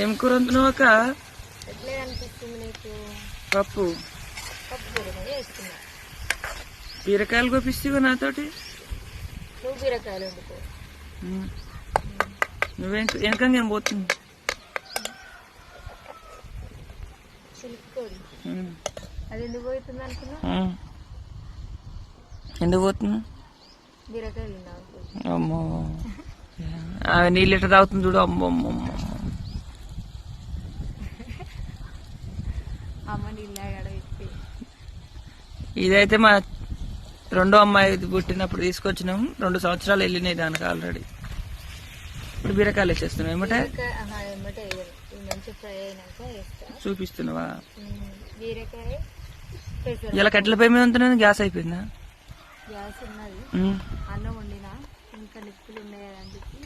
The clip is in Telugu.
ఏం కూర వండుతున్నావు అక్క? ఎట్లే అనిపిస్తుంది నీకు? పప్పు. పప్పు బీరకాయ వేస్తున్నా. బీరకాయలు కోపిస్తావా నాతోటి? నువ్వు బీరకాయలు వండుకో. నువ్వేం వెనకంగా ఏం పోతుంది? చిలుక్కోడి అది ఎందుకు పోతుంది అనుకున్నా? ఎందుకు పోతున్నా? బీరకాయలు తిన్నావు. అమ్మో ఆమె నీళ్ళు ఎట్లా తాగుతుంది చూడు. అమ్మో అమ్మో అమ్మ నీళ్ళు అడగట్టి. ఇదైతే మా రెండో అమ్మాయి పుట్టినప్పుడు తీసుకొచ్చినాం. 2 సంవత్సరాలు వెళ్ళినాయి దానికి ఆల్రెడీ. ఇప్పుడు బీరకాయలు వేసేస్తున్నావు ఏమంటే? మంచి ఫ్రై అయినాక వేస్తా. చూపిస్తున్నావా? బీరకాయ ఇలా కట్టెల పొయ్యి మీద ఉంటున్నాను. గ్యాస్ అయిపోయిందా? గ్యాస్ ఉన్నది. అన్నం వండినా ఇంకా నిప్పులు ఉన్నాయి అని చెప్పి